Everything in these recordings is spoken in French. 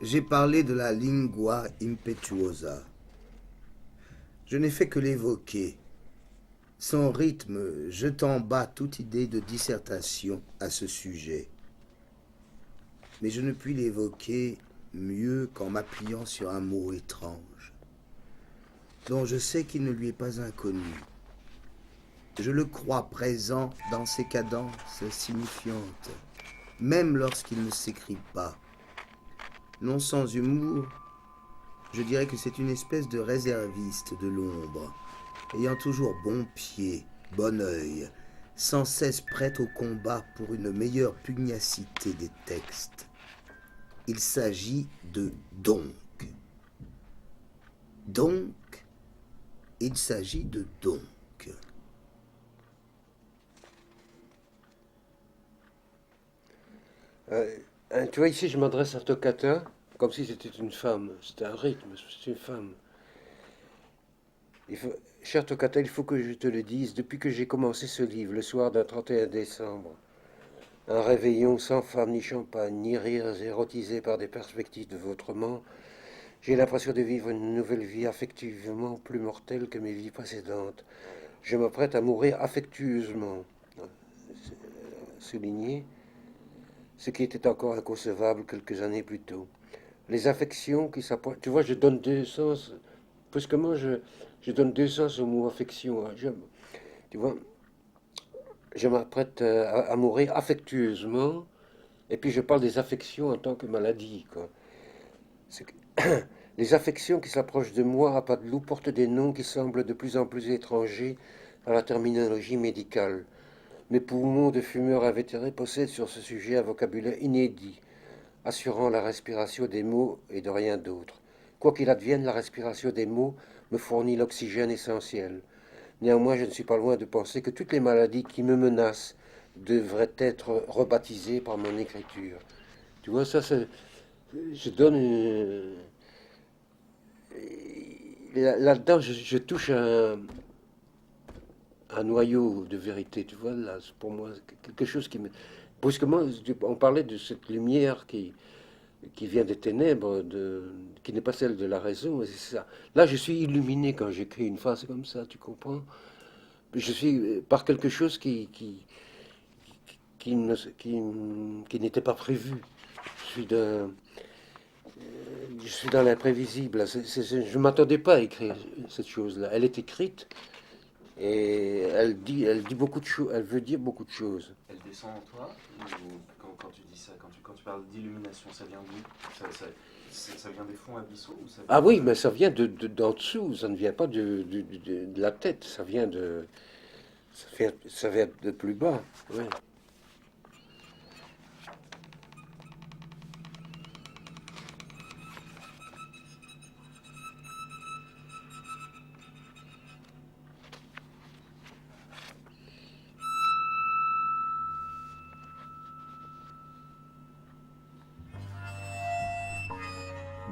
J'ai parlé de la lingua impetuosa. Je n'ai fait que l'évoquer. Son rythme jette en bas toute idée de dissertation à ce sujet. Mais je ne puis l'évoquer mieux qu'en m'appuyant sur un mot étrange, dont je sais qu'il ne lui est pas inconnu. Je le crois présent dans ses cadences signifiantes, même lorsqu'il ne s'écrit pas. Non sans humour, je dirais que c'est une espèce de réserviste de l'ombre, ayant toujours bon pied, bon œil, sans cesse prête au combat pour une meilleure pugnacité des textes. Il s'agit de donc. Donc, il s'agit de donc. Tu vois, ici, je m'adresse à Toccata comme si c'était une femme. C'était un rythme, c'est une femme. Cher Toccata, il faut que je te le dise, depuis que j'ai commencé ce livre, le soir d'un 31 décembre, un réveillon sans femme ni champagne, ni rires érotisés par des perspectives de vautrement, j'ai l'impression de vivre une nouvelle vie affectivement plus mortelle que mes vies précédentes. Je m'apprête à mourir affectueusement. Souligné, ce qui était encore inconcevable quelques années plus tôt. Les affections qui s'approchent. Tu vois, je donne deux sens. Brusquement, je donne deux sens au mot affection. Tu vois, je m'apprête à mourir affectueusement, et puis je parle des affections en tant que maladie, quoi. C'est que- Les affections qui s'approchent de moi à pas de loup portent des noms qui semblent de plus en plus étrangers à la terminologie médicale. Mes poumons de fumeur invétéré possèdent sur ce sujet un vocabulaire inédit, assurant la respiration des mots et de rien d'autre. Quoi qu'il advienne, la respiration des mots me fournit l'oxygène essentiel. Néanmoins, je ne suis pas loin de penser que toutes les maladies qui me menacent devraient être rebaptisées par mon écriture. Tu vois, ça, c'est, je donne là-dedans, je touche un noyau de vérité, tu vois, là, c'est pour moi, quelque chose qui me... Brusquement, on parlait de cette lumière qui vient des ténèbres, qui n'est pas celle de la raison, et c'est ça. Là, je suis illuminé quand j'écris une phrase comme ça, tu comprends? Je suis par quelque chose qui n'était pas prévu. Je suis dans, je suis dans l'imprévisible. Je ne m'attendais pas à écrire cette chose-là. Elle est écrite et elle dit beaucoup de choses. Elle veut dire beaucoup de choses. Elle descend en toi ou quand tu dis ça, quand tu parles d'illumination, ça vient d'où ça vient des fonds abyssaux ou ça Ah vient oui, mais ça vient d'en dessous. Ça ne vient pas de la tête. Ça vient de plus bas. Ouais.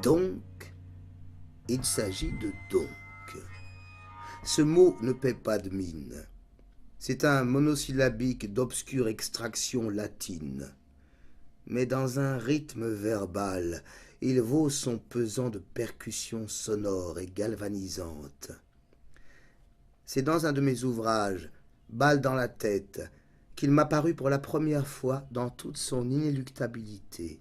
Donc, il s'agit de donc. Ce mot ne paie pas de mine. C'est un monosyllabique d'obscure extraction latine. Mais dans un rythme verbal, il vaut son pesant de percussions sonores et galvanisantes. C'est dans un de mes ouvrages, Balle dans la tête, qu'il m'apparut pour la première fois dans toute son inéluctabilité.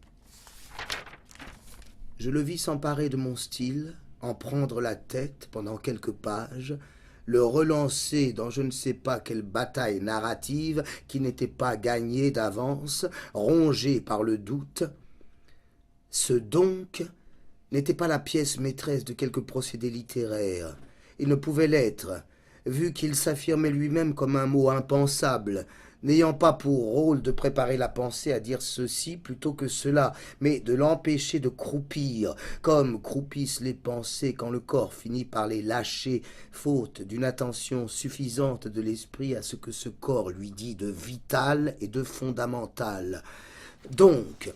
Je le vis s'emparer de mon style, en prendre la tête pendant quelques pages, le relancer dans je ne sais pas quelle bataille narrative qui n'était pas gagnée d'avance, rongée par le doute. Ce donc n'était pas la pièce maîtresse de quelque procédé littéraire. Il ne pouvait l'être, vu qu'il s'affirmait lui-même comme un mot impensable, n'ayant pas pour rôle de préparer la pensée à dire ceci plutôt que cela, mais de l'empêcher de croupir, comme croupissent les pensées quand le corps finit par les lâcher, faute d'une attention suffisante de l'esprit à ce que ce corps lui dit de vital et de fondamental. Donc,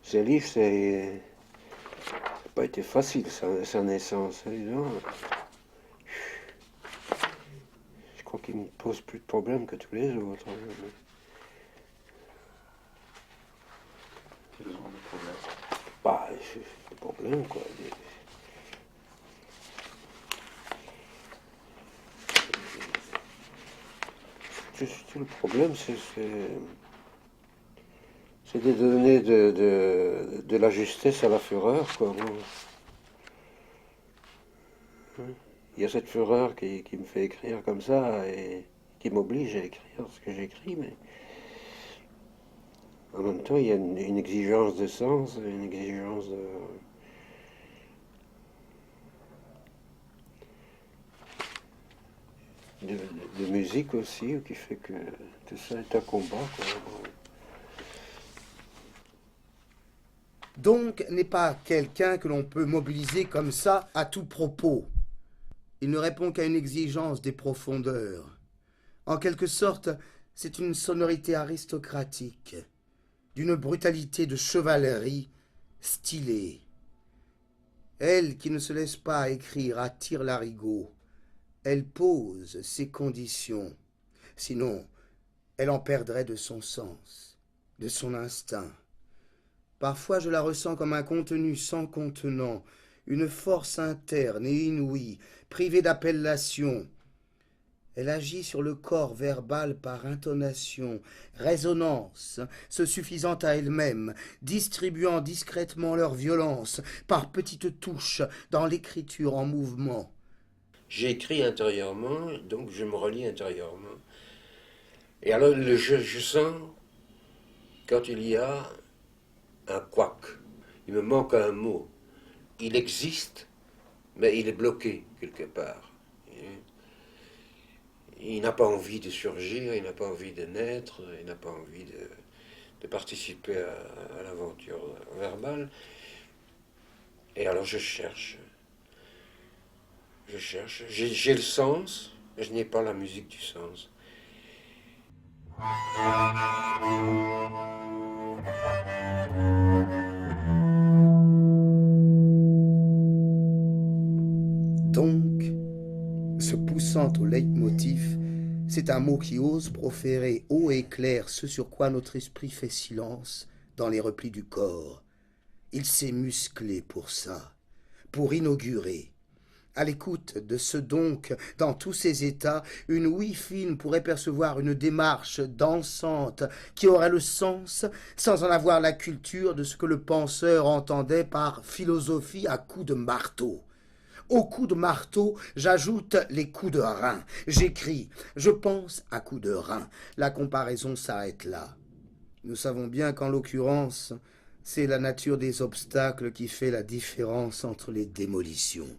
Ce livre, c'est pas été facile, sa naissance. Dis donc. qui me pose plus de problèmes que tous les autres. Quel genre de problème? Bah, c'est des problèmes, quoi. Tout le problème, c'est de donner de la justesse à la fureur, quoi. Bon. Il y a cette fureur qui me fait écrire comme ça et qui m'oblige à écrire ce que j'écris, mais en même temps, il y a une exigence de sens, une exigence de musique aussi, qui fait que tout ça est un combat, quoi. Donc n'est pas quelqu'un que l'on peut mobiliser comme ça à tout propos. Il ne répond qu'à une exigence des profondeurs. En quelque sorte, c'est une sonorité aristocratique, d'une brutalité de chevalerie stylée. Elle qui ne se laisse pas écrire à tire-larigot, elle pose ses conditions. Sinon, elle en perdrait de son sens, de son instinct. Parfois je la ressens comme un contenu sans contenant, une force interne et inouïe, privée d'appellation. Elle agit sur le corps verbal par intonation, résonance, se suffisant à elle-même, distribuant discrètement leur violence par petites touches dans l'écriture en mouvement. J'écris intérieurement, donc je me relis intérieurement. Et alors je sens, quand il y a un couac, il me manque un mot. Il existe, mais il est bloqué quelque part. Il n'a pas envie de surgir, il n'a pas envie de naître, il n'a pas envie de participer à l'aventure verbale. Et alors je cherche. J'ai le sens, mais je n'ai pas la musique du sens. Donc, se poussant au leitmotiv, c'est un mot qui ose proférer haut et clair ce sur quoi notre esprit fait silence dans les replis du corps. Il s'est musclé pour ça, pour inaugurer. À l'écoute de ce donc, dans tous ses états, une ouïe fine pourrait percevoir une démarche dansante qui aurait le sens, sans en avoir la culture, de ce que le penseur entendait par philosophie à coups de marteau. Aux coups de marteau, j'ajoute les coups de rein. J'écris, je pense à coups de rein. La comparaison s'arrête là. Nous savons bien qu'en l'occurrence, c'est la nature des obstacles qui fait la différence entre les démolitions.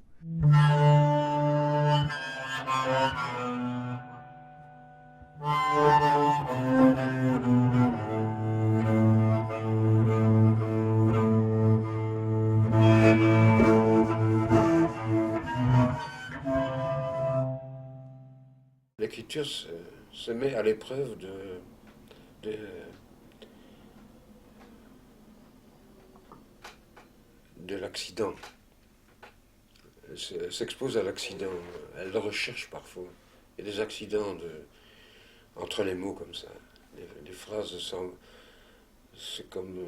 L'écriture se met à l'épreuve de l'accident. Elle s'expose à l'accident. Elle le recherche parfois. Il y a des accidents entre les mots comme ça. Les phrases sont... C'est comme...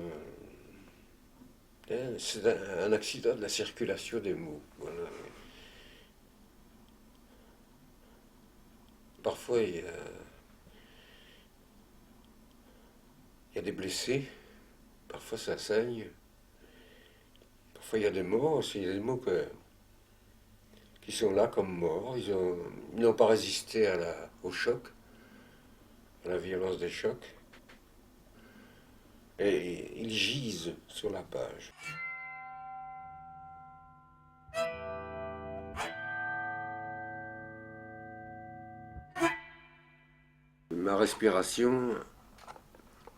c'est un accident de la circulation des mots. Voilà. Parfois, il y a des blessés. Parfois, ça saigne. Parfois, il y a des morts aussi. Il y a des mots qui sont là comme morts. Ils n'ont pas résisté au choc, à la violence des chocs. Et ils gisent sur la page. Ma respiration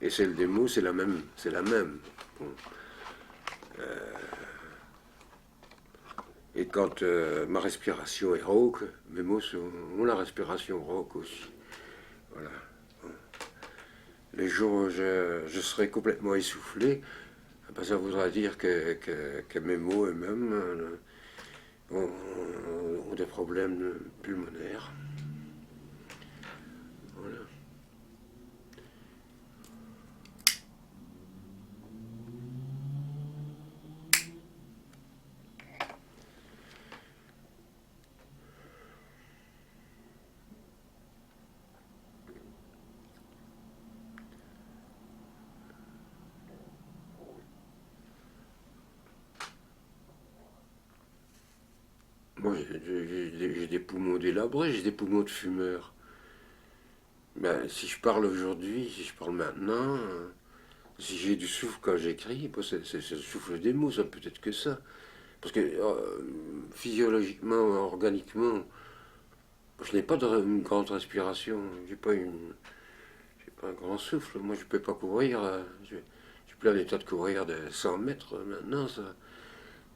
et celle des mots, c'est la même. Bon. Et quand ma respiration est rauque, mes mots ont la respiration rauque aussi. Voilà. Bon. Les jours où je serai complètement essoufflé, ben ça voudra dire que mes mots eux-mêmes ont des problèmes pulmonaires. Voilà. Moi, j'ai des poumons délabrés, j'ai des poumons de fumeur. Ben, si je parle aujourd'hui, si je parle maintenant, si j'ai du souffle quand j'écris, ben, c'est le souffle des mots, ça peut être que ça. Parce que physiologiquement, organiquement, je n'ai pas une grande respiration, j'ai pas un grand souffle. Moi, je peux pas courir, je suis plus en état de courir de 100 mètres maintenant, ça,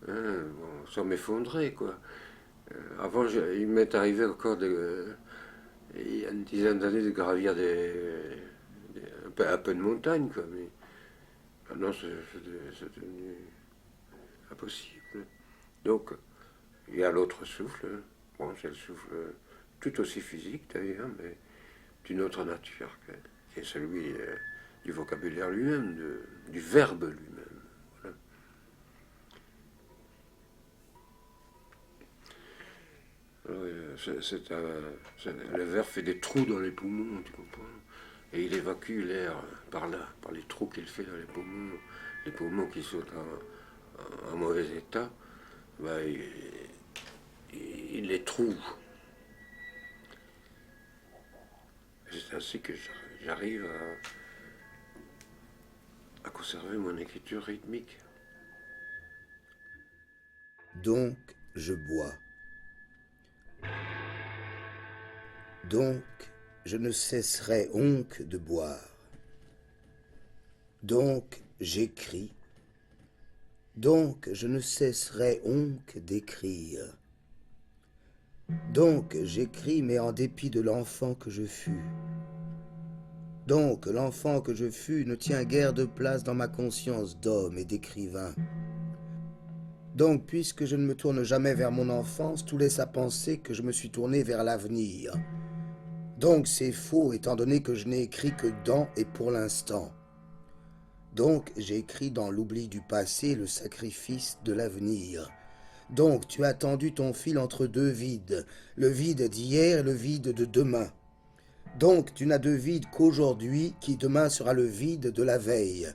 hein, bon, ça m'effondrait, quoi. Avant, il m'est arrivé encore il y a une dizaine d'années de gravir un peu de montagne, quoi. Mais maintenant, c'est devenu impossible. Donc, il y a l'autre souffle. Bon, c'est le souffle tout aussi physique d'ailleurs, mais d'une autre nature, qui est celui du vocabulaire lui-même, du verbe lui-même. Voilà. Le verbe fait des trous dans les poumons, tu comprends? Et il évacue l'air par là, par les trous qu'il fait dans les poumons qui sont en mauvais état, ben, il les trouve. C'est ainsi que j'arrive à conserver mon écriture rythmique. Donc, je bois. Donc, je ne cesserai onc de boire. Donc, j'écris. Donc, je ne cesserai onc d'écrire. Donc, j'écris, mais en dépit de l'enfant que je fus. Donc, l'enfant que je fus ne tient guère de place dans ma conscience d'homme et d'écrivain. Donc, puisque je ne me tourne jamais vers mon enfance, tout laisse à penser que je me suis tourné vers l'avenir. Donc, c'est faux, étant donné que je n'ai écrit que dans et pour l'instant. Donc, j'ai écrit dans l'oubli du passé le sacrifice de l'avenir. Donc, tu as tendu ton fil entre deux vides, le vide d'hier et le vide de demain. Donc, tu n'as de vide qu'aujourd'hui, qui demain sera le vide de la veille.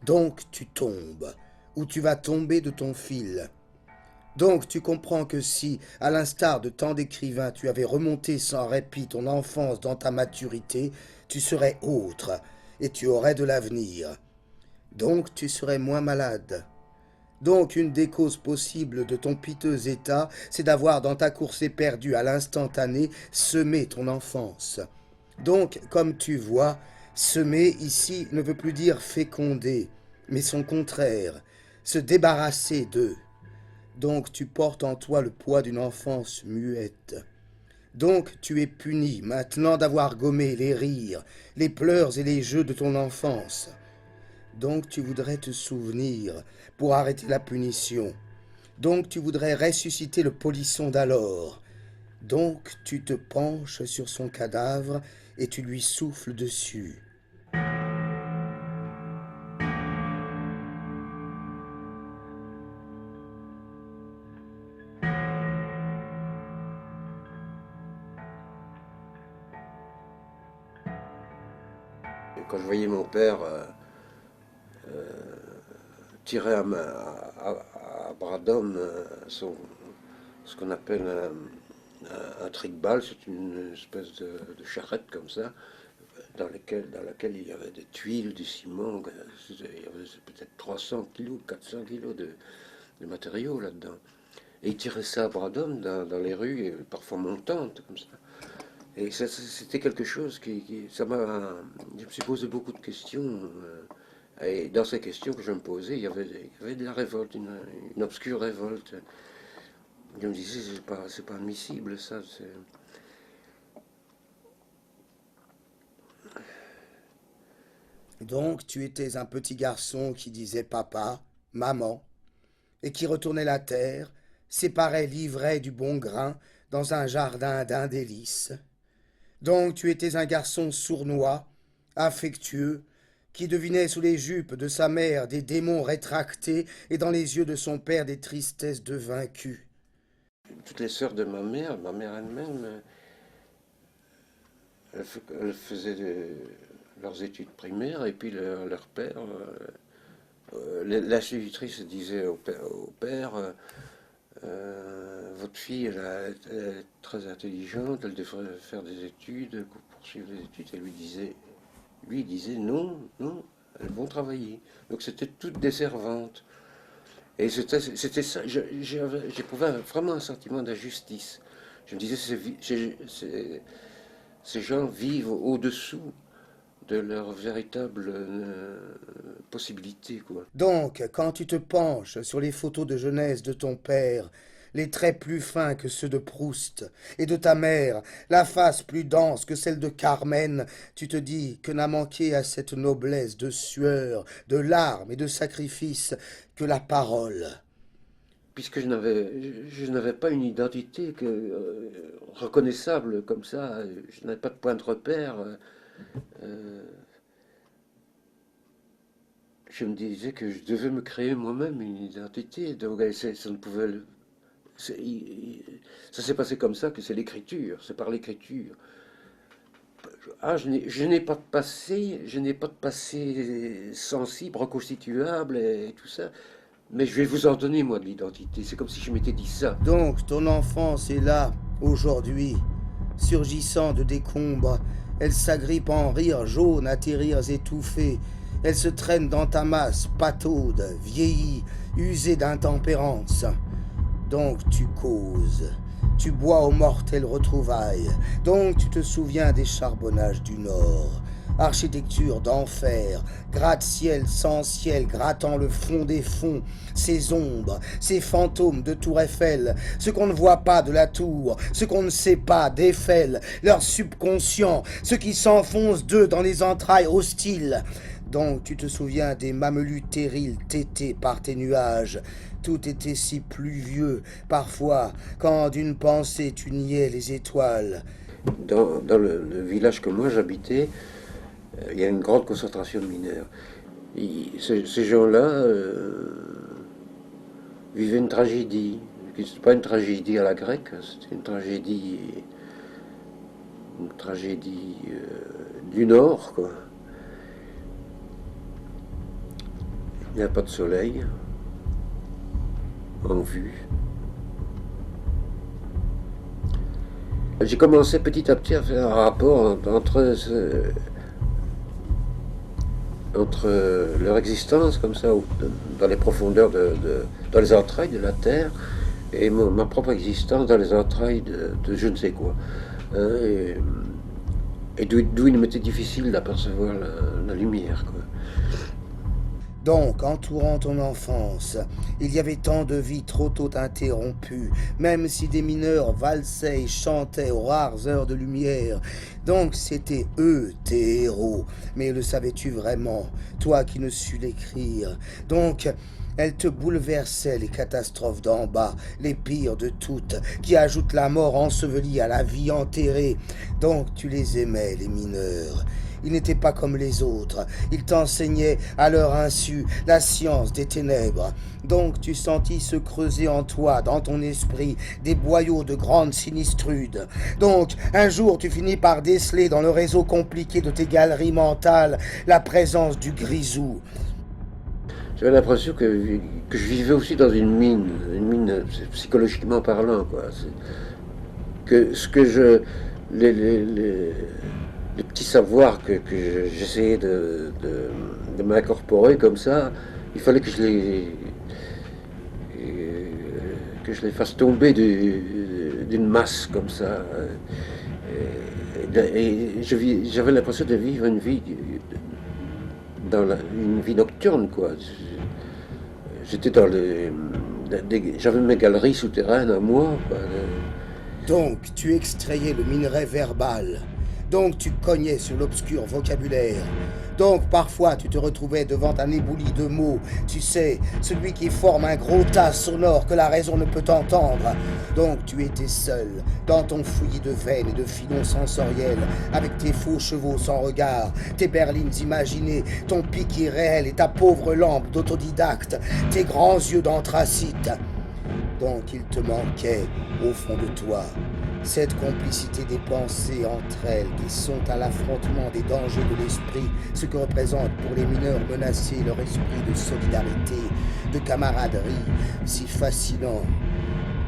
Donc, tu tombes, ou tu vas tomber de ton fil. Donc, tu comprends que si, à l'instar de tant d'écrivains, tu avais remonté sans répit ton enfance dans ta maturité, tu serais autre, et tu aurais de l'avenir. Donc, tu serais moins malade. Donc, une des causes possibles de ton piteux état, c'est d'avoir dans ta course éperdue à l'instantané semé ton enfance. Donc, comme tu vois, semer ici ne veut plus dire féconder, mais son contraire, se débarrasser d'eux. Donc, tu portes en toi le poids d'une enfance muette. Donc, tu es puni maintenant d'avoir gommé les rires, les pleurs et les jeux de ton enfance. Donc, tu voudrais te souvenir pour arrêter la punition. Donc, tu voudrais ressusciter le polisson d'alors. Donc, tu te penches sur son cadavre et tu lui souffles dessus. Et quand je voyais mon père tirer à bras d'homme ce qu'on appelle un trick-ball, c'est une espèce de charrette comme ça, dans laquelle il y avait des tuiles, du ciment, il y avait peut-être 300 kilos, 400 kilos de matériaux là-dedans. Et il tirait ça à bras d'homme dans les rues, parfois montantes, comme ça. Et c'était quelque chose ça m'a, je me suis posé beaucoup de questions. Et dans ces questions que je me posais, il y avait de la révolte, une obscure révolte. Je me disais, c'est pas admissible, ça. Donc, tu étais un petit garçon qui disait papa, maman, et qui retournait la terre, séparait l'ivraie du bon grain dans un jardin d'un délice. Donc tu étais un garçon sournois, affectueux, qui devinait sous les jupes de sa mère des démons rétractés et dans les yeux de son père des tristesses de vaincu. Toutes les sœurs de ma mère elle-même, elles faisaient leurs études primaires et puis leur père, l'institutrice disait au père votre fille, elle est très intelligente, elle devrait faire des études, poursuivre des études. Et lui il disait non, non, elles vont travailler. Donc c'était toutes des servantes. Et c'était ça, j'éprouvais vraiment un sentiment d'injustice. Je me disais, ces gens vivent au-dessous de leurs véritables possibilités, quoi. Donc, quand tu te penches sur les photos de jeunesse de ton père, les traits plus fins que ceux de Proust, et de ta mère, la face plus dense que celle de Carmen, tu te dis que n'a manqué à cette noblesse de sueur, de larmes et de sacrifices que la parole. Puisque je n'avais pas une identité reconnaissable comme ça, je n'avais pas de point de repère. Je me disais que je devais me créer moi-même une identité. Donc ça ne pouvait. Ça s'est passé comme ça, que c'est l'écriture, c'est par l'écriture. Ah, je n'ai pas de passé sensible, reconstituable et tout ça. Mais je vais vous en donner, moi, de l'identité. C'est comme si je m'étais dit ça. Donc, ton enfance est là, aujourd'hui, surgissant de décombres. Elle s'agrippe en rires jaunes à tes rires étouffés. Elle se traîne dans ta masse, pataude, vieillie, usée d'intempérance. Donc tu causes, tu bois aux mortelles retrouvailles. Donc tu te souviens des charbonnages du Nord. Architecture d'enfer, gratte-ciel sans ciel grattant le fond des fonds, ces ombres, ces fantômes de Tour Eiffel, ce qu'on ne voit pas de la tour, ce qu'on ne sait pas d'Eiffel, leur subconscient, ce qui s'enfonce d'eux dans les entrailles hostiles. Donc tu te souviens des mamelus terrils tétés par tes nuages. Tout était si pluvieux, parfois, quand d'une pensée tu niais les étoiles. Dans le village que moi j'habitais, il y a une grande concentration de mineurs. Ces gens-là vivaient une tragédie. C'était pas une tragédie à la grecque, c'était une tragédie du Nord, quoi. Il n'y a pas de soleil en vue. J'ai commencé petit à petit à faire un rapport entre leur existence comme ça, dans les profondeurs, dans les entrailles de la Terre, et ma propre existence dans les entrailles de je ne sais quoi. Et d'où il m'était difficile d'apercevoir la lumière, quoi. Donc, entourant ton enfance, il y avait tant de vies trop tôt interrompues, même si des mineurs valsaient et chantaient aux rares heures de lumière. Donc, c'étaient eux, tes héros. Mais le savais-tu vraiment, toi qui ne sus l'écrire? Donc, elles te bouleversaient, les catastrophes d'en bas, les pires de toutes, qui ajoutent la mort ensevelie à la vie enterrée. Donc, tu les aimais, les mineurs. Ils n'étaient pas comme les autres. Ils t'enseignaient à leur insu la science des ténèbres. Donc tu sentis se creuser en toi, dans ton esprit, des boyaux de grandes sinistrudes. Donc un jour tu finis par déceler dans le réseau compliqué de tes galeries mentales la présence du grisou. J'avais l'impression que je vivais aussi dans une mine psychologiquement parlant, quoi. Que ce que les petits savoirs que j'essayais de m'incorporer comme ça, il fallait que je les fasse tomber d'une masse comme ça. Et j'avais l'impression de vivre une vie une vie nocturne, quoi. J'étais j'avais mes galeries souterraines à moi, quoi. Donc tu extrayais le minerai verbal. Donc tu cognais sur l'obscur vocabulaire. Donc parfois tu te retrouvais devant un éboulis de mots, tu sais, celui qui forme un gros tas sonore que la raison ne peut entendre. Donc tu étais seul, dans ton fouillis de veines et de filons sensoriels, avec tes faux chevaux sans regard, tes berlines imaginées, ton pic irréel et ta pauvre lampe d'autodidacte, tes grands yeux d'anthracite. Donc il te manquait, au fond de toi, cette complicité des pensées entre elles qui sont à l'affrontement des dangers de l'esprit, ce que représente pour les mineurs menacés leur esprit de solidarité, de camaraderie, si fascinant.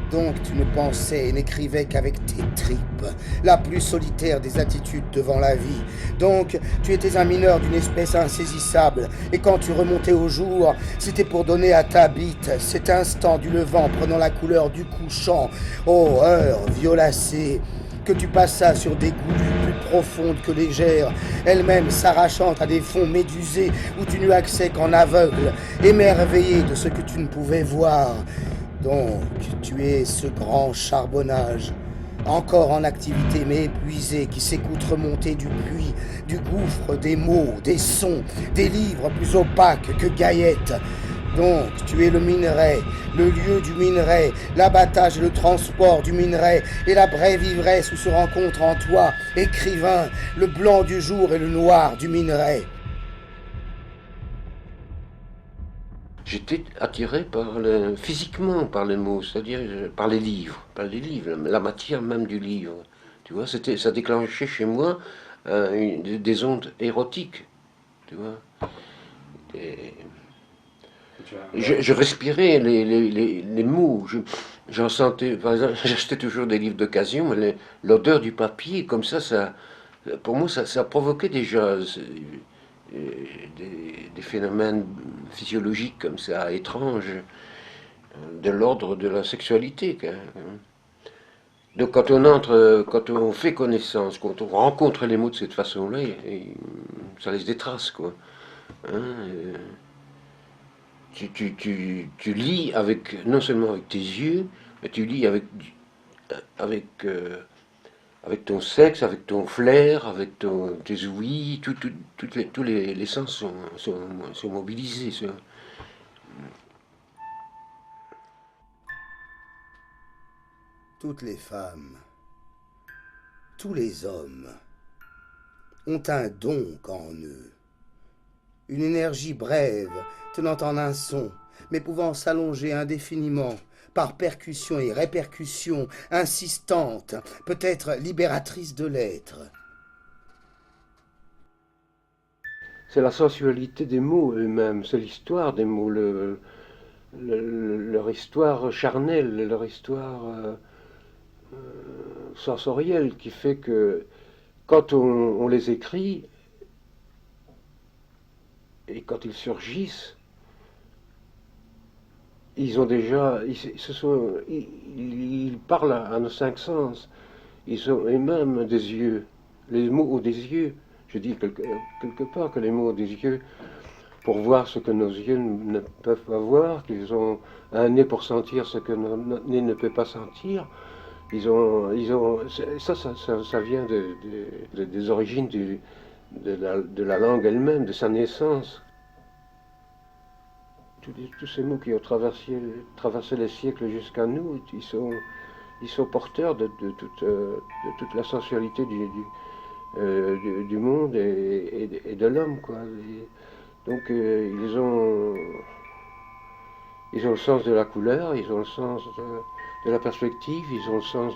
Donc tu ne pensais et n'écrivais qu'avec tes tripes, la plus solitaire des attitudes devant la vie. Donc tu étais un mineur d'une espèce insaisissable, et quand tu remontais au jour, c'était pour donner à ta bite cet instant du levant prenant la couleur du couchant, ô heure violacée, que tu passas sur des goulus plus profondes que légères, elles-mêmes s'arrachant à des fonds médusés où tu n'eus accès qu'en aveugle, émerveillé de ce que tu ne pouvais voir. Donc, tu es ce grand charbonnage, encore en activité mais épuisé, qui s'écoute remonter du puits, du gouffre des mots, des sons, des livres plus opaques que Gaillette. Donc, tu es le minerai, le lieu du minerai, l'abattage et le transport du minerai, et la brève ivresse où se rencontrent en toi, écrivain, le blanc du jour et le noir du minerai. J'étais attiré physiquement par les mots, c'est-à-dire par les livres, la matière même du livre. Tu vois, ça déclenchait chez moi des ondes érotiques. Tu vois. Et je respirais les mots. J'en sentais, par exemple, j'achetais toujours des livres d'occasion, mais l'odeur du papier, comme ça, pour moi, ça provoquait déjà des phénomènes physiologiques comme ça, étranges, de l'ordre de la sexualité. Donc quand on fait connaissance, quand on rencontre les mots de cette façon-là, ça laisse des traces, quoi. Hein, tu lis avec, non seulement avec tes yeux, mais tu lis avec, euh, avec ton sexe, avec ton flair, avec tes ouïes, tous les sens sont mobilisés. Toutes les femmes, tous les hommes ont un don en eux, une énergie brève, tenant en un son, mais pouvant s'allonger indéfiniment, par percussion et répercussion, insistante, peut-être libératrice de l'être. C'est la sensualité des mots eux-mêmes, c'est l'histoire des mots, leur histoire charnelle, leur histoire sensorielle qui fait que quand on les écrit et quand ils surgissent, ils ont déjà, ils parlent à nos cinq sens. Ils ont eux-mêmes des yeux. Les mots ont des yeux. Je dis quelque part que les mots ont des yeux pour voir ce que nos yeux ne peuvent pas voir, qu'ils ont un nez pour sentir ce que notre nez ne peut pas sentir. Ça vient des origines de la langue elle-même, de sa naissance. Tous ces mots qui ont traversé les siècles jusqu'à nous, ils sont porteurs de toute la sensualité du monde et de l'homme, quoi. Donc ils ont le sens de la couleur, ils ont le sens de la perspective, ils ont le sens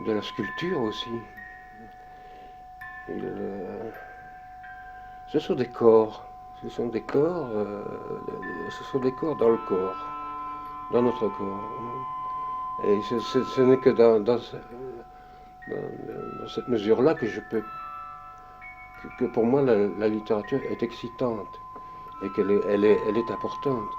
de la sculpture aussi. Ce sont des corps, ce sont des corps, ce sont des corps dans le corps, dans notre corps. Et ce n'est que dans cette mesure-là que je peux, que pour moi la littérature est excitante et elle est importante.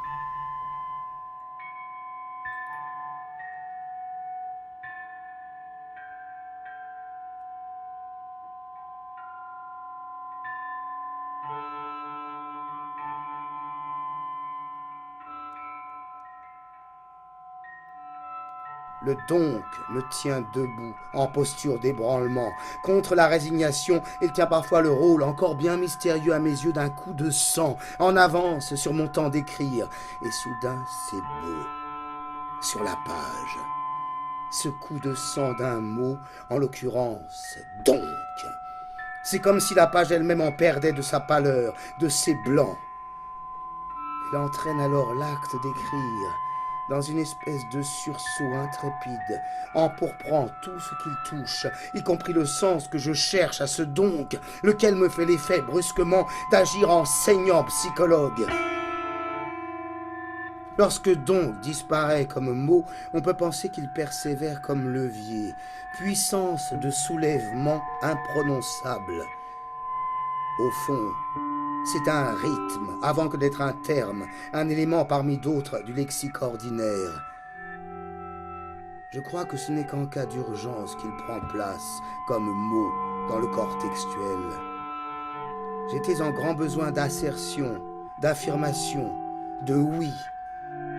Le donc me tient debout, en posture d'ébranlement. Contre la résignation, il tient parfois le rôle, encore bien mystérieux à mes yeux, d'un coup de sang, en avance sur mon temps d'écrire. Et soudain, c'est beau. Sur la page, ce coup de sang d'un mot, en l'occurrence, donc. C'est comme si la page elle-même en perdait de sa pâleur, de ses blancs. Elle entraîne alors l'acte d'écrire dans une espèce de sursaut intrépide, empourprant tout ce qu'il touche, y compris le sens que je cherche à ce donc, lequel me fait l'effet brusquement d'agir en saignant psychologue. Lorsque donc disparaît comme mot, on peut penser qu'il persévère comme levier, puissance de soulèvement imprononçable. Au fond, c'est un rythme, avant que d'être un terme, un élément parmi d'autres du lexique ordinaire. Je crois que ce n'est qu'en cas d'urgence qu'il prend place, comme mot, dans le corps textuel. J'étais en grand besoin d'assertion, d'affirmation, de oui.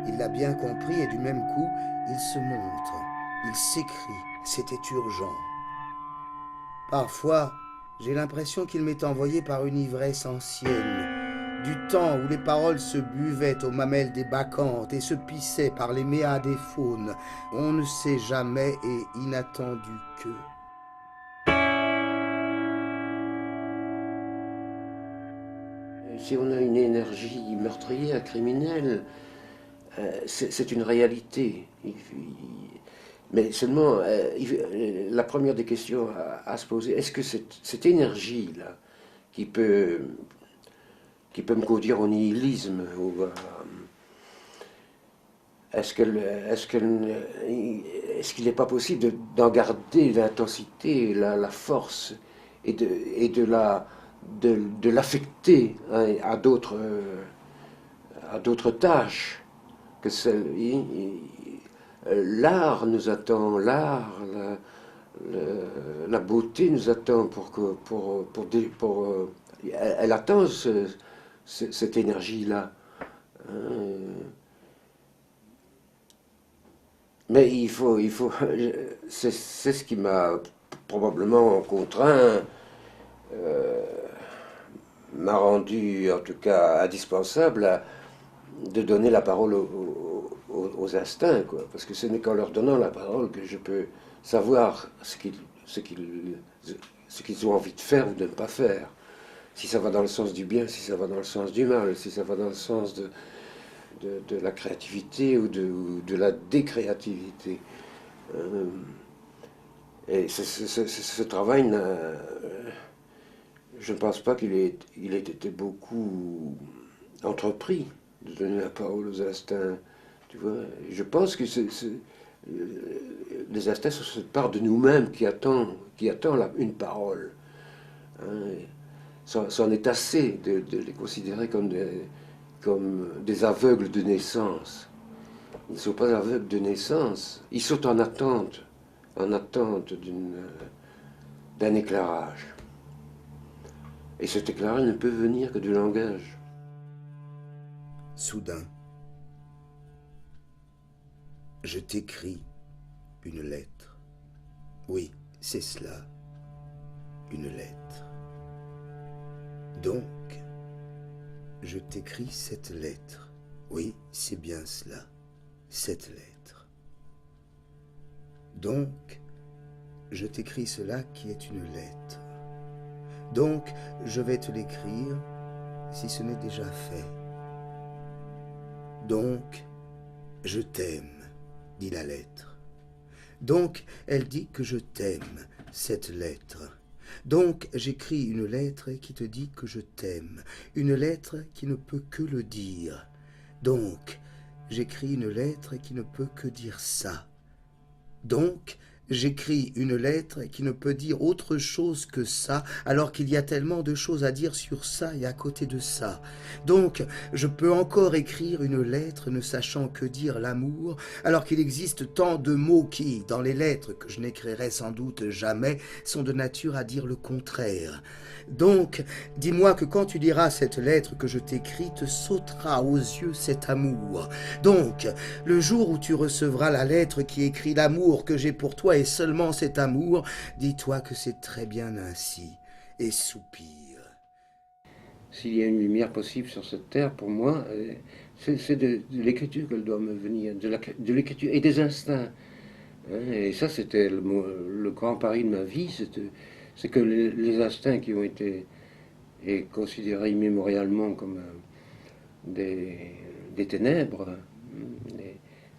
Il l'a bien compris et du même coup, il se montre, il s'écrie, c'était urgent. Parfois, j'ai l'impression qu'il m'est envoyé par une ivresse ancienne, du temps où les paroles se buvaient aux mamelles des bacchantes et se pissaient par les méas des faunes. On ne sait jamais et inattendu que... Si on a une énergie meurtrière, criminelle, c'est une réalité. Mais seulement, la première des questions à se poser, est-ce que cette énergie-là, qui peut me conduire au nihilisme, est-ce qu'il n'est pas possible d'en garder l'intensité, la force, et de l'affecter à d'autres tâches que celles. L'art nous attend, la beauté nous attend elle attend cette énergie-là. Mais c'est ce qui m'a probablement contraint, m'a rendu en tout cas indispensable de donner la parole aux instincts, quoi. Parce que ce n'est qu'en leur donnant la parole que je peux savoir ce qu'ils ont envie de faire ou de ne pas faire. Si ça va dans le sens du bien, si ça va dans le sens du mal, si ça va dans le sens de la créativité ou de la décréativité. Et ce travail, je ne pense pas qu'il ait été beaucoup entrepris de donner la parole aux instincts. Tu vois, je pense que les instincts sont cette part de nous-mêmes qui attend une parole. C'en est assez de les considérer comme des aveugles de naissance. Ils ne sont pas aveugles de naissance, ils sont en attente d'un éclairage. Et cet éclairage ne peut venir que du langage. Soudain, je t'écris une lettre. Oui, c'est cela, une lettre. Donc, je t'écris cette lettre. Oui, c'est bien cela, cette lettre. Donc, je t'écris cela qui est une lettre. Donc, je vais te l'écrire si ce n'est déjà fait. Donc, je t'aime, dit la lettre. Donc, elle dit que je t'aime, cette lettre. Donc, j'écris une lettre qui te dit que je t'aime, une lettre qui ne peut que le dire. Donc, j'écris une lettre qui ne peut que dire ça. Donc, J'écris une lettre qui ne peut dire autre chose que ça, alors qu'il y a tellement de choses à dire sur ça et à côté de ça. Donc, je peux encore écrire une lettre ne sachant que dire l'amour, alors qu'il existe tant de mots qui, dans les lettres que je n'écrirai sans doute jamais, sont de nature à dire le contraire. Donc, dis-moi que quand tu liras cette lettre que je t'écris, te sautera aux yeux cet amour. Donc, le jour où tu recevras la lettre qui écrit l'amour que j'ai pour toi et seulement cet amour, dis-toi que c'est très bien ainsi, et soupire. S'il y a une lumière possible sur cette terre, pour moi, c'est de l'écriture qu'elle doit me venir, de l'écriture et des instincts. Hein. Et ça, c'était le grand pari de ma vie, c'est que les instincts qui ont été considérés immémorialement comme des ténèbres,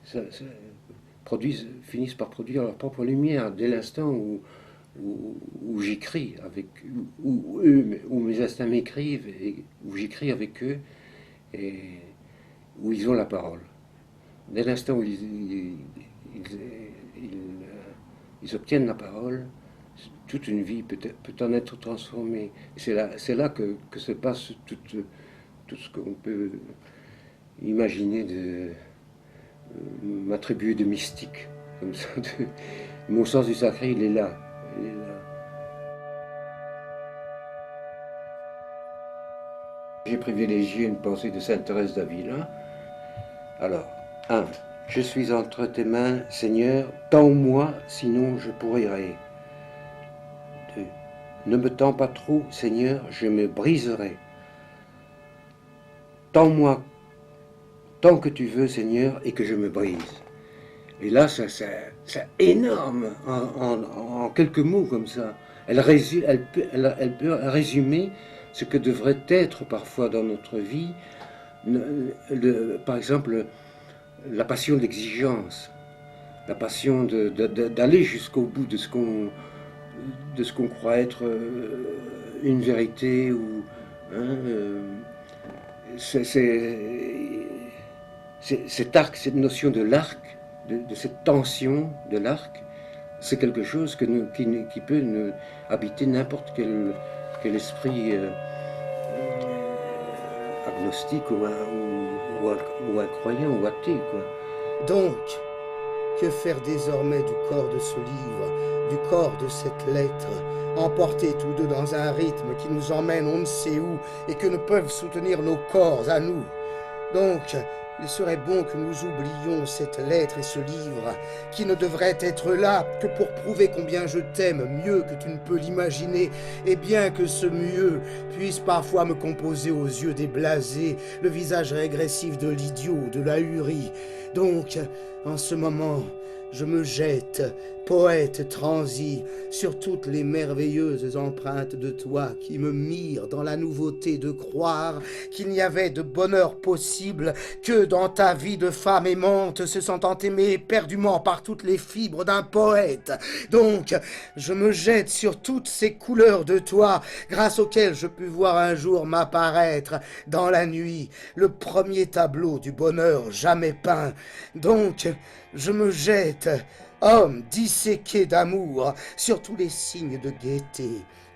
ça finissent par produire leur propre lumière dès l'instant où j'écris avec où mes instincts m'écrivent et où j'écris avec eux et où ils ont la parole. Dès l'instant où ils obtiennent la parole, toute une vie peut en être transformée. C'est là que se passe tout ce qu'on peut imaginer de m'attribuer de mystique. Comme ça, mon sens du sacré, il est là. Il est là. J'ai privilégié une pensée de sainte Thérèse d'Avila. Alors, 1. Je suis entre tes mains, Seigneur, tends-moi, sinon je pourrirai. 2. Ne me tends pas trop, Seigneur, je me briserai. Tends-moi tant que tu veux, Seigneur, et que je me brise. Et là, c'est énorme, en quelques mots comme ça. Elle peut résumer ce que devrait être parfois dans notre vie, par exemple, la passion d'exigence, la passion d'aller jusqu'au bout de ce qu'on croit être une vérité, ou hein, cet arc, cette notion de l'arc, de cette tension de l'arc, c'est quelque chose qui peut habiter n'importe quel esprit agnostique ou incroyant ou athée, quoi. Donc, que faire désormais du corps de ce livre, du corps de cette lettre, emportés tous deux dans un rythme qui nous emmène on ne sait où et que ne peuvent soutenir nos corps à nous? Donc, il serait bon que nous oublions cette lettre et ce livre, qui ne devrait être là que pour prouver combien je t'aime mieux que tu ne peux l'imaginer, et bien que ce mieux puisse parfois me composer aux yeux des blasés le visage régressif de l'idiot, de l'ahuri. Donc, en ce moment, je me jette, poète transi, sur toutes les merveilleuses empreintes de toi qui me mirent dans la nouveauté de croire qu'il n'y avait de bonheur possible que dans ta vie de femme aimante se sentant aimée éperdument par toutes les fibres d'un poète. Donc, je me jette sur toutes ces couleurs de toi grâce auxquelles je pus voir un jour m'apparaître dans la nuit le premier tableau du bonheur jamais peint. Donc, je me jette, homme disséqué d'amour, sur tous les signes de gaieté,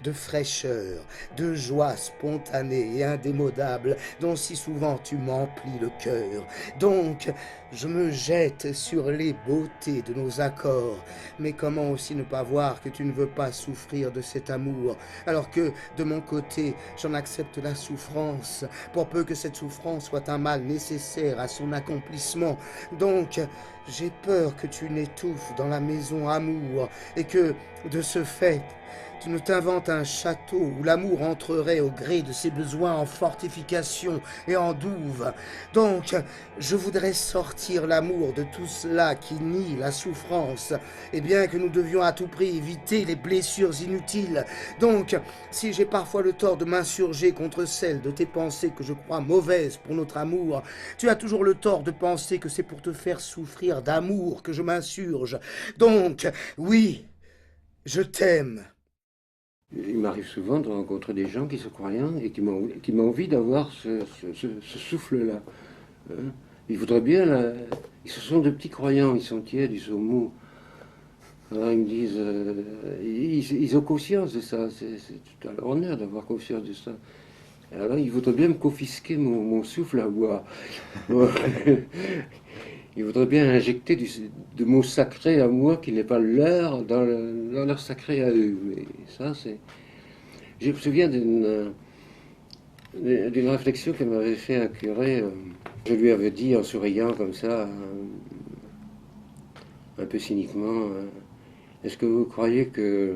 de fraîcheur, de joie spontanée et indémodable dont si souvent tu m'emplis le cœur. Donc, je me jette sur les beautés de nos accords. Mais comment aussi ne pas voir que tu ne veux pas souffrir de cet amour, alors que, de mon côté, j'en accepte la souffrance, pour peu que cette souffrance soit un mal nécessaire à son accomplissement. Donc, j'ai peur que tu n'étouffes dans la maison amour, et que, de ce fait, tu ne t'inventes un château où l'amour entrerait au gré de ses besoins en fortification et en douve. Donc, je voudrais sortir l'amour de tout cela qui nie la souffrance, et bien que nous devions à tout prix éviter les blessures inutiles. Donc, si j'ai parfois le tort de m'insurger contre celles de tes pensées que je crois mauvaises pour notre amour, tu as toujours le tort de penser que c'est pour te faire souffrir d'amour que je m'insurge. Donc, oui, je t'aime. Il m'arrive souvent de rencontrer des gens qui sont croyants et qui m'ont envie d'avoir ce souffle-là. Ils voudraient bien, ce sont de petits croyants, ils sont tièdes, ils sont mous. Alors ils me disent, ils ont conscience de ça, c'est tout à leur honneur d'avoir conscience de ça. Et alors ils voudraient bien me confisquer mon souffle à boire. Ils voudraient bien injecter de mon sacré à moi qui n'est pas leur dans leur sacré à eux. Mais ça, c'est. Je me souviens d'une réflexion que m'avait fait un curé. Je lui avais dit en souriant comme ça, un peu cyniquement, est-ce que vous croyez que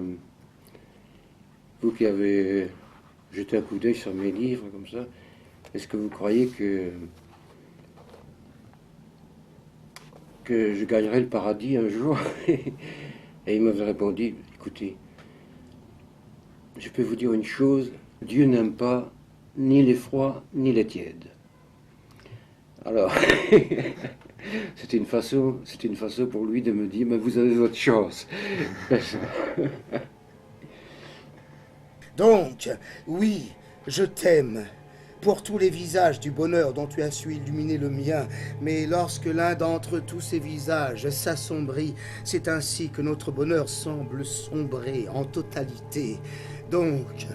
vous qui avez jeté un coup d'œil sur mes livres comme ça, est-ce que vous croyez que je gagnerai le paradis un jour? Et il m'avait répondu, écoutez, je peux vous dire une chose, Dieu n'aime pas ni les froids ni les tièdes. Alors, c'était une façon pour lui de me dire, mais vous avez votre chance. Donc, oui, je t'aime. Pour tous les visages du bonheur dont tu as su illuminer le mien, mais lorsque l'un d'entre tous ces visages s'assombrit, c'est ainsi que notre bonheur semble sombrer en totalité. Donc,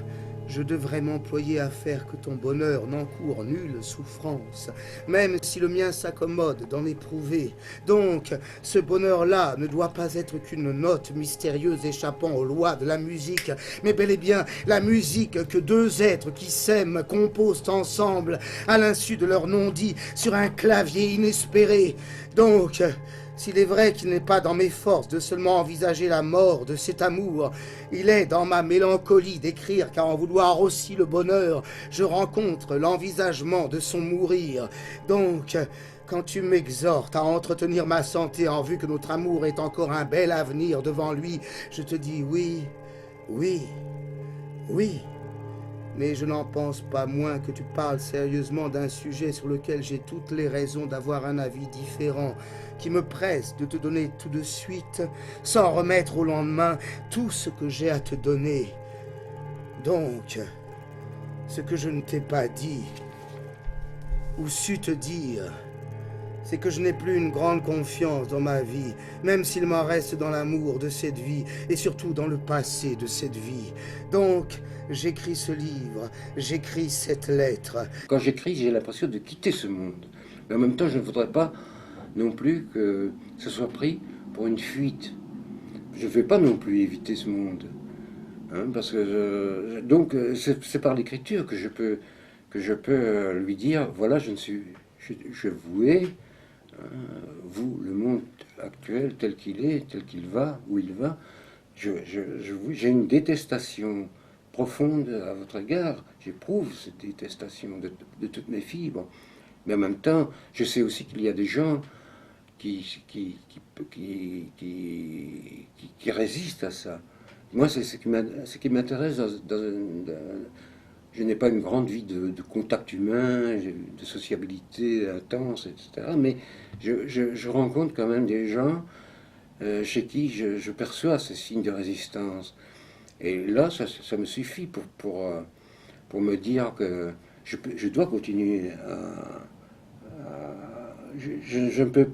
je devrais m'employer à faire que ton bonheur n'encourt nulle souffrance, même si le mien s'accommode d'en éprouver. Donc, ce bonheur-là ne doit pas être qu'une note mystérieuse échappant aux lois de la musique, mais bel et bien la musique que deux êtres qui s'aiment composent ensemble, à l'insu de leur non-dit, sur un clavier inespéré. Donc, s'il est vrai qu'il n'est pas dans mes forces de seulement envisager la mort de cet amour, il est dans ma mélancolie d'écrire qu'à en vouloir aussi le bonheur, je rencontre l'envisagement de son mourir. Donc, quand tu m'exhortes à entretenir ma santé en vue que notre amour ait encore un bel avenir devant lui, je te dis oui, oui, oui. Mais je n'en pense pas moins que tu parles sérieusement d'un sujet sur lequel j'ai toutes les raisons d'avoir un avis différent, qui me presse de te donner tout de suite, sans remettre au lendemain, tout ce que j'ai à te donner. Donc, ce que je ne t'ai pas dit, ou su te dire, c'est que je n'ai plus une grande confiance dans ma vie, même s'il m'en reste dans l'amour de cette vie, et surtout dans le passé de cette vie. Donc, j'écris ce livre, j'écris cette lettre. Quand j'écris, j'ai l'impression de quitter ce monde. Mais en même temps, je ne voudrais pas non plus que ce soit pris pour une fuite. Je ne vais pas non plus éviter ce monde. Hein, parce que donc, c'est par l'écriture que je peux lui dire, voilà, je vous hais, vous, le monde actuel tel qu'il est, tel qu'il va, où il va, j'ai une détestation profonde à votre égard. J'éprouve cette détestation de toutes mes fibres. Mais en même temps, je sais aussi qu'il y a des gens qui résistent à ça. Moi, c'est ce qui m'intéresse je n'ai pas une grande vie de contact humain, de sociabilité intense, etc. Mais je rencontre quand même des gens chez qui je perçois ces signes de résistance. Et là, ça me suffit pour me dire que je dois continuer je ne peux.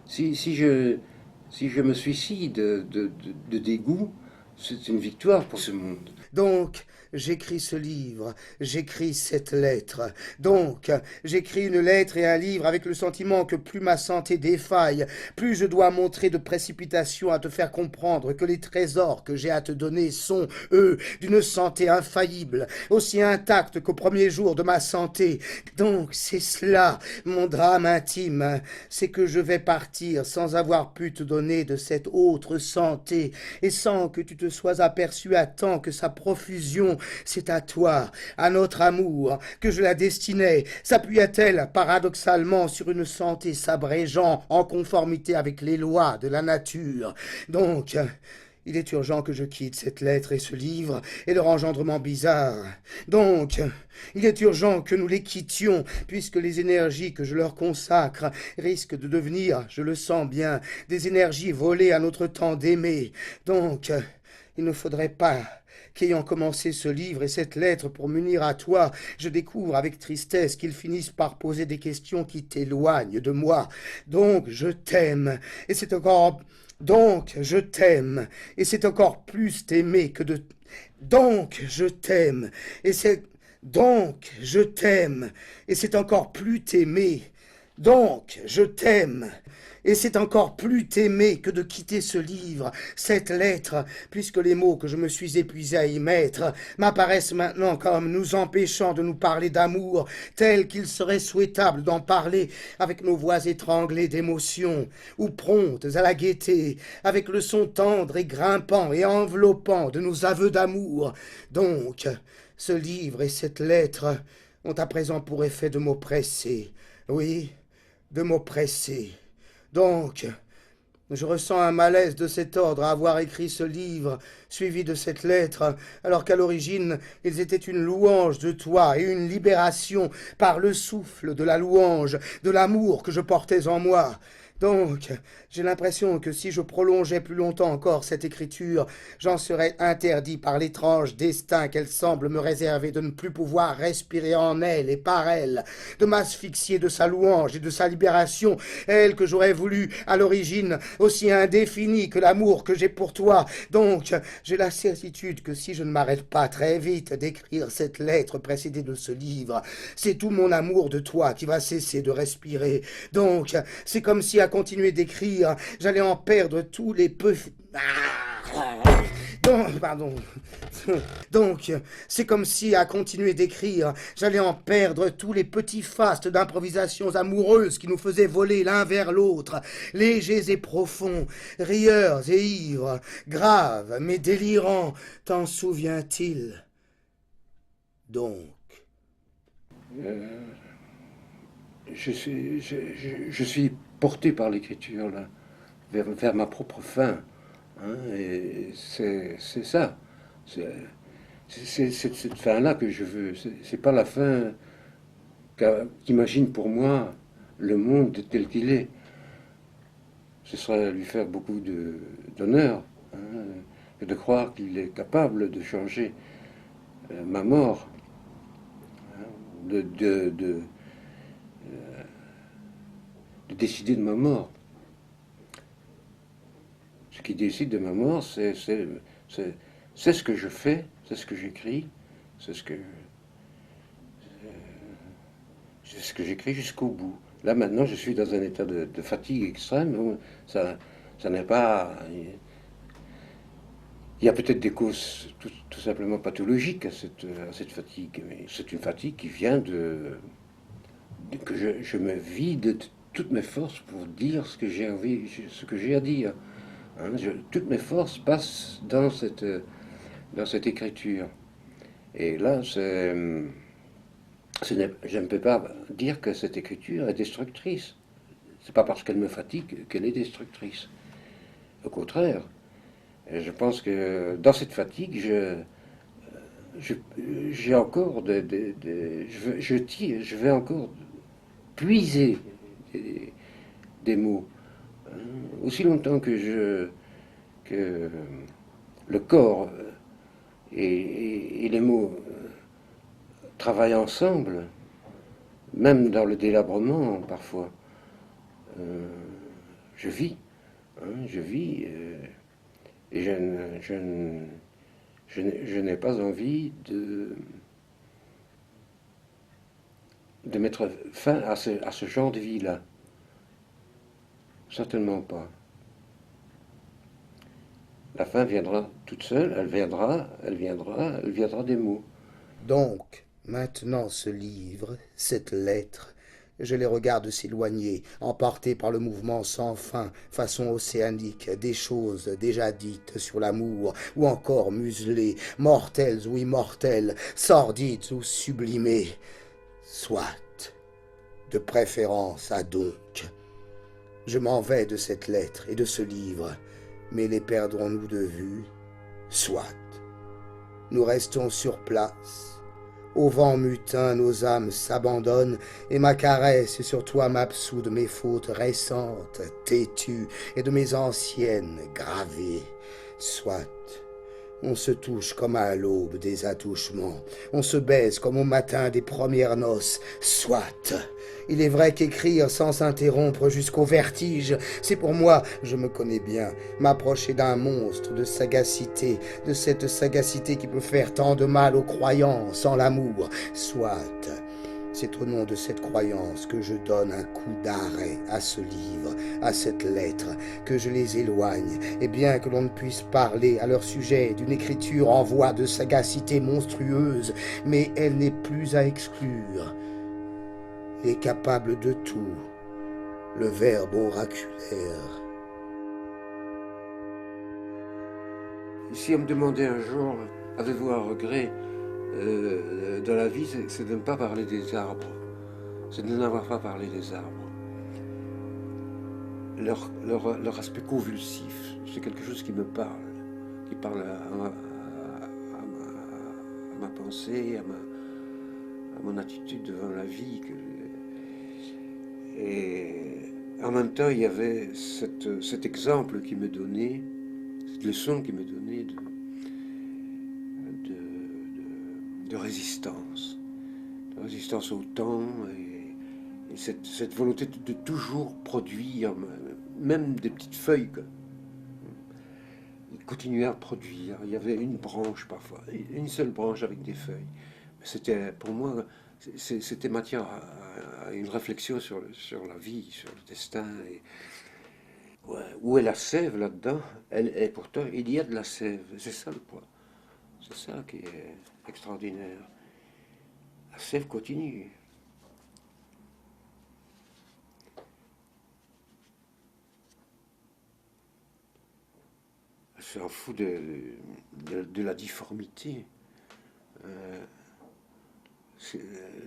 Si je me suicide de dégoût, c'est une victoire pour ce monde. Donc, j'écris ce livre, j'écris cette lettre. Donc, j'écris une lettre et un livre avec le sentiment que plus ma santé défaille, plus je dois montrer de précipitation à te faire comprendre que les trésors que j'ai à te donner sont, eux, d'une santé infaillible, aussi intacte qu'au premier jour de ma santé. Donc, c'est cela, mon drame intime, c'est que je vais partir sans avoir pu te donner de cette autre santé, et sans que tu te sois aperçu à temps que sa profusion, c'est à toi, à notre amour, que je la destinais. S'appuyait-elle paradoxalement sur une santé s'abrégeant en conformité avec les lois de la nature. Donc, il est urgent que je quitte cette lettre et ce livre et leur engendrement bizarre. Donc, il est urgent que nous les quittions, puisque les énergies que je leur consacre risquent de devenir, je le sens bien, des énergies volées à notre temps d'aimer. Donc, il ne faudrait pas qu'ayant commencé ce livre et cette lettre pour m'unir à toi, je découvre avec tristesse qu'ils finissent par poser des questions qui t'éloignent de moi. Donc, je t'aime, et c'est encore Donc, je t'aime, et c'est encore plus t'aimer que de... Donc, je t'aime, et c'est... Donc, je t'aime, et c'est encore plus t'aimer. Donc, je t'aime, et c'est encore plus t'aimer que de quitter ce livre, cette lettre, puisque les mots que je me suis épuisé à y mettre m'apparaissent maintenant comme nous empêchant de nous parler d'amour, tel qu'il serait souhaitable d'en parler avec nos voix étranglées d'émotion, ou promptes à la gaieté, avec le son tendre et grimpant et enveloppant de nos aveux d'amour. Donc, ce livre et cette lettre ont à présent pour effet de m'oppresser. Oui, de m'oppresser. Donc, je ressens un malaise de cet ordre à avoir écrit ce livre, suivi de cette lettre, alors qu'à l'origine, ils étaient une louange de toi et une libération par le souffle de la louange, de l'amour que je portais en moi. Donc, j'ai l'impression que si je prolongeais plus longtemps encore cette écriture, j'en serais interdit par l'étrange destin qu'elle semble me réserver de ne plus pouvoir respirer en elle et par elle, de m'asphyxier de sa louange et de sa libération, elle que j'aurais voulu à l'origine aussi indéfinie que l'amour que j'ai pour toi. Donc, j'ai la certitude que si je ne m'arrête pas très vite d'écrire cette lettre précédée de ce livre, c'est tout mon amour de toi qui va cesser de respirer. Donc, c'est comme si à continuer d'écrire, j'allais en perdre tous les peu... Donc, c'est comme si, à continuer d'écrire, j'allais en perdre tous les petits fastes d'improvisations amoureuses qui nous faisaient voler l'un vers l'autre, légers et profonds, rieurs et ivres, graves mais délirants. T'en souviens-t-il? Donc... Je suis porté par l'écriture, là, vers ma propre fin. Hein, et c'est ça. C'est cette fin-là que je veux. C'est pas la fin qu'imagine pour moi le monde tel qu'il est. Ce serait lui faire beaucoup d'honneur, hein, de croire qu'il est capable de changer ma mort, hein, de décider de ma mort. Ce qui décide de ma mort, c'est ce que je fais, c'est ce que j'écris, c'est ce que j'écris jusqu'au bout. Là maintenant, je suis dans un état de fatigue extrême. Ça n'est pas. Il y a peut-être des causes tout simplement pathologiques à cette fatigue, mais c'est une fatigue qui vient que je me vide de toutes mes forces pour dire ce que j'ai envie, ce que j'ai à dire. Hein, toutes mes forces passent dans cette écriture. Et là, je ne peux pas dire que cette écriture est destructrice. C'est pas parce qu'elle me fatigue qu'elle est destructrice. Au contraire, je pense que dans cette fatigue, j'ai encore je vais encore puiser des mots. Aussi longtemps que le corps et les mots travaillent ensemble, même dans le délabrement parfois, je vis, et je n'ai pas envie de mettre fin à ce genre de vie-là. Certainement pas. La fin viendra toute seule, elle viendra des mots. Donc, maintenant ce livre, cette lettre, je les regarde s'éloigner, emportés par le mouvement sans fin, façon océanique, des choses déjà dites sur l'amour, ou encore muselées, mortelles ou immortelles, sordides ou sublimées. Soit, de préférence à donc. Je m'en vais de cette lettre et de ce livre, mais les perdrons-nous de vue? Soit. Nous restons sur place. Au vent mutin, nos âmes s'abandonnent, et ma caresse sur toi m'absout de mes fautes récentes, têtues, et de mes anciennes, gravées. Soit. On se touche comme à l'aube des attouchements. On se baise comme au matin des premières noces. Soit. Il est vrai qu'écrire sans s'interrompre jusqu'au vertige, c'est pour moi, je me connais bien, m'approcher d'un monstre de sagacité, de cette sagacité qui peut faire tant de mal aux croyants sans l'amour. Soit. C'est au nom de cette croyance que je donne un coup d'arrêt à ce livre, à cette lettre, que je les éloigne, et bien que l'on ne puisse parler à leur sujet d'une écriture en voie de sagacité monstrueuse, mais elle n'est plus à exclure. Elle est capable de tout, le verbe oraculaire. Si on me demandait un jour, avez-vous un regret dans la vie, c'est de ne pas parler des arbres, c'est de n'avoir pas parlé des arbres. Leur aspect convulsif, c'est quelque chose qui me parle, qui parle à ma pensée, à mon attitude devant la vie. Et en même temps, il y avait cet exemple qui me donnait, cette leçon qui me donnait de résistance au temps et cette volonté de toujours produire, même des petites feuilles, quoi. Continuer à produire. Il y avait une branche parfois, une seule branche avec des feuilles. C'était, pour moi, c'était matière à une réflexion sur la vie, sur le destin. Et, ouais, où est la sève là-dedans? Et pourtant, il y a de la sève. C'est ça le point. C'est ça qui est extraordinaire. La sève continue. Elle s'en fout de la difformité. Euh,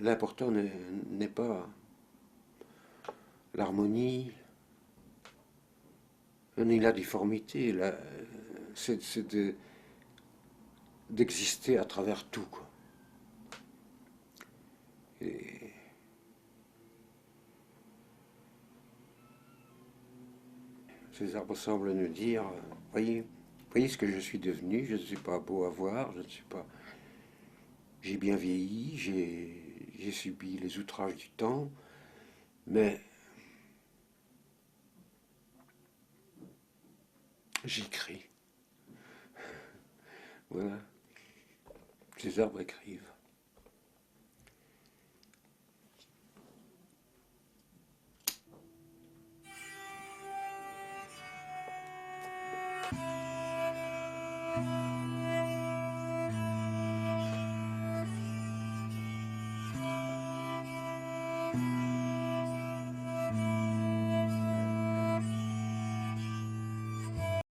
L'important n'est pas l'harmonie, ni la difformité. C'est d'exister à travers tout, quoi. Et ces arbres semblent nous dire, voyez ce que je suis devenu, je ne suis pas beau à voir, je ne suis pas... J'ai bien vieilli, j'ai subi les outrages du temps, mais j'écris. Voilà, ces arbres écrivent.